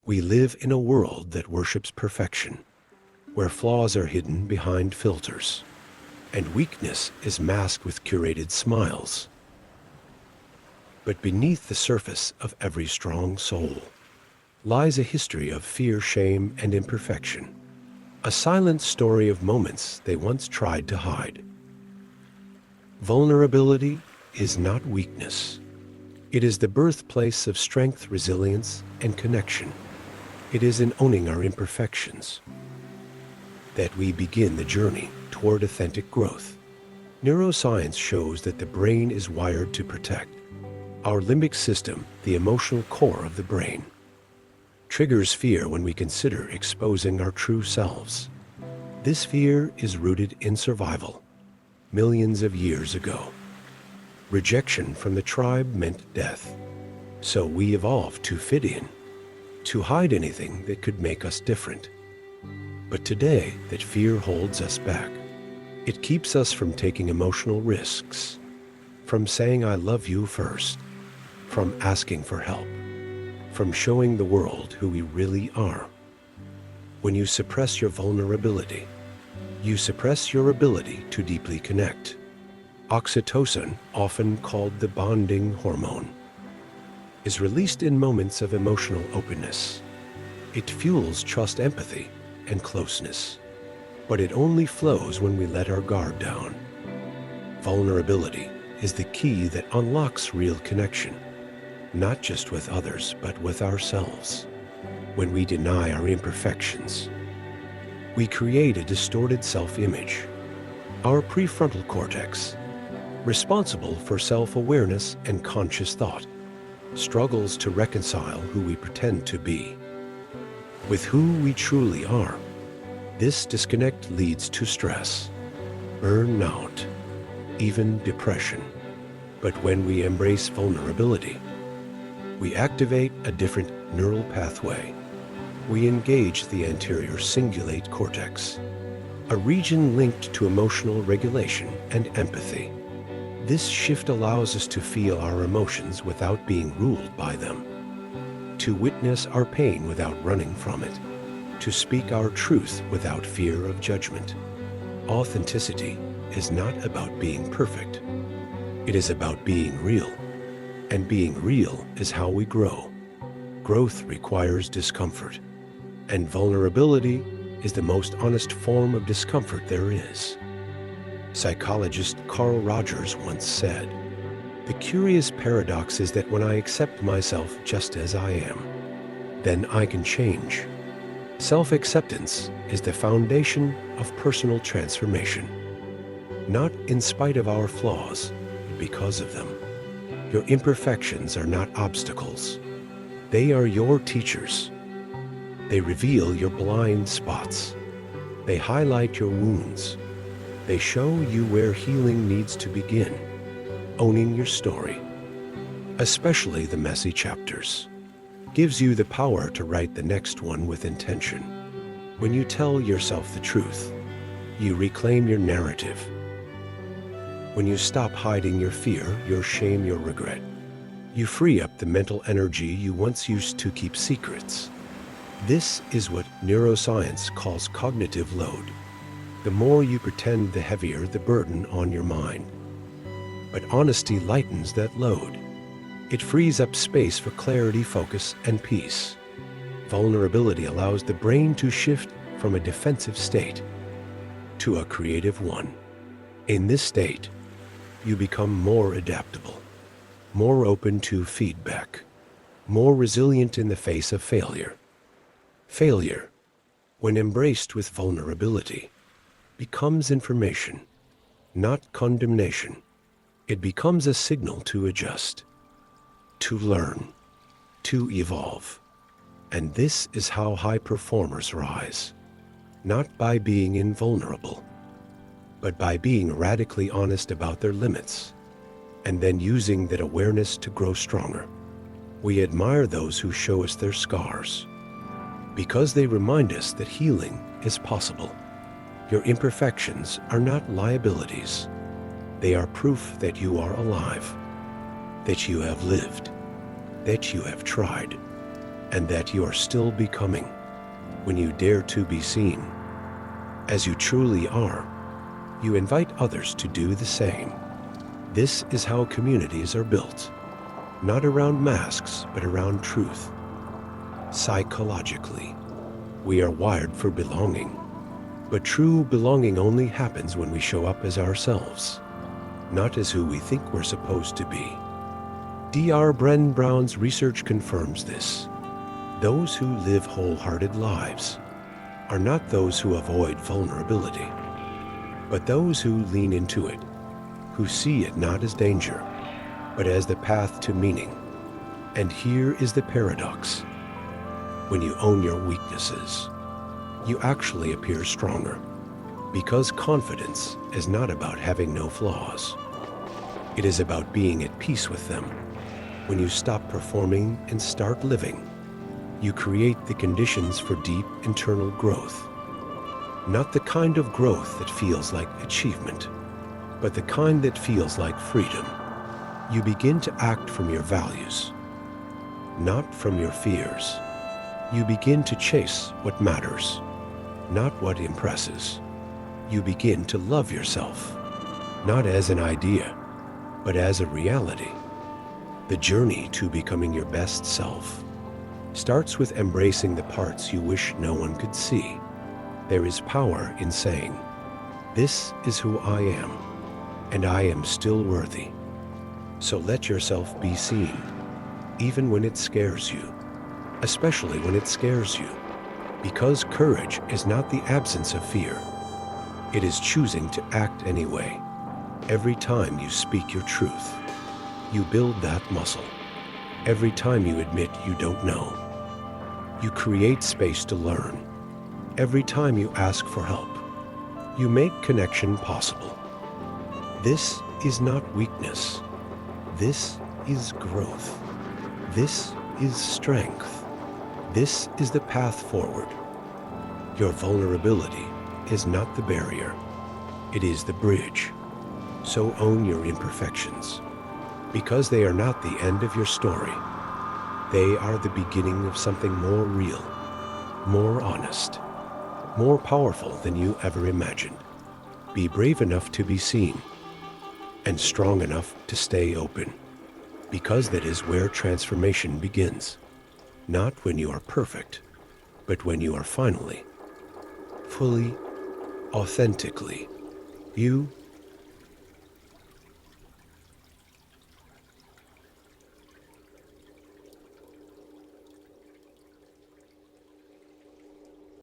We live in a world that worships perfection, where flaws are hidden behind filters, and weakness is masked with curated smiles. But beneath the surface of every strong soul lies a history of fear, shame, and imperfection, a silent story of moments they once tried to hide. Vulnerability is not weakness. It is the birthplace of strength, resilience, and connection. It is in owning our imperfections that we begin the journey toward authentic growth. Neuroscience shows that the brain is wired to protect. Our limbic system, the emotional core of the brain, triggers fear when we consider exposing our true selves. This fear is rooted in survival. Millions of years ago, rejection from the tribe meant death. So we evolved to fit in, to hide anything that could make us different. But today, that fear holds us back. It keeps us from taking emotional risks, from saying I love you first, from asking for help, from showing the world who we really are. When you suppress your vulnerability, you suppress your ability to deeply connect. Oxytocin, often called the bonding hormone, is released in moments of emotional openness. It fuels trust, empathy, and closeness. But it only flows when we let our guard down. Vulnerability is the key that unlocks real connection, not just with others, but with ourselves. When we deny our imperfections, we create a distorted self-image. Our prefrontal cortex, responsible for self-awareness and conscious thought, struggles to reconcile who we pretend to be with who we truly are. This disconnect leads to stress, burnout, even depression. But when we embrace vulnerability, we activate a different neural pathway. We engage the anterior cingulate cortex, a region linked to emotional regulation and empathy. This shift allows us to feel our emotions without being ruled by them, to witness our pain without running from it, to speak our truth without fear of judgment. Authenticity is not about being perfect. It is about being real. And being real is how we grow. Growth requires discomfort, and vulnerability is the most honest form of discomfort there is. Psychologist Carl Rogers once said, "The curious paradox is that when I accept myself just as I am, then I can change." Self-acceptance is the foundation of personal transformation, not in spite of our flaws, but because of them. Your imperfections are not obstacles. They are your teachers. They reveal your blind spots. They highlight your wounds. They show you where healing needs to begin. Owning your story, especially the messy chapters, gives you the power to write the next one with intention. When you tell yourself the truth, you reclaim your narrative. When you stop hiding your fear, your shame, your regret, you free up the mental energy you once used to keep secrets. This is what neuroscience calls cognitive load. The more you pretend, the heavier the burden on your mind. But honesty lightens that load. It frees up space for clarity, focus, and peace. Vulnerability allows the brain to shift from a defensive state to a creative one. In this state, you become more adaptable, more open to feedback, more resilient in the face of failure. Failure, when embraced with vulnerability, becomes information, not condemnation. It becomes a signal to adjust, to learn, to evolve. And this is how high performers rise, not by being invulnerable, but by being radically honest about their limits, and then using that awareness to grow stronger. We admire those who show us their scars, because they remind us that healing is possible. Your imperfections are not liabilities. They are proof that you are alive, that you have lived, that you have tried, and that you are still becoming when you dare to be seen as you truly are. You invite others to do the same. This is how communities are built, not around masks, but around truth. Psychologically, we are wired for belonging, but true belonging only happens when we show up as ourselves, not as who we think we're supposed to be. Dr. Bren Brown's research confirms this. Those who live wholehearted lives are not those who avoid vulnerability, but those who lean into it, who see it not as danger, but as the path to meaning. And here is the paradox. When you own your weaknesses, you actually appear stronger, because confidence is not about having no flaws. It is about being at peace with them. When you stop performing and start living, you create the conditions for deep internal growth. Not the kind of growth that feels like achievement, but the kind that feels like freedom. You begin to act from your values, not from your fears. You begin to chase what matters, not what impresses. You begin to love yourself, not as an idea, but as a reality. The journey to becoming your best self starts with embracing the parts you wish no one could see. There is power in saying, "This is who I am, and I am still worthy." So let yourself be seen, even when it scares you, especially when it scares you, because courage is not the absence of fear. It is choosing to act anyway. Every time you speak your truth, you build that muscle. Every time you admit you don't know, you create space to learn. Every time you ask for help, you make connection possible. This is not weakness. This is growth. This is strength. This is the path forward. Your vulnerability is not the barrier. It is the bridge. So own your imperfections, because they are not the end of your story. They are the beginning of something more real, more honest, more powerful than you ever imagined. Be brave enough to be seen, and strong enough to stay open, because that is where transformation begins. Not when you are perfect, but when you are finally, fully, authentically you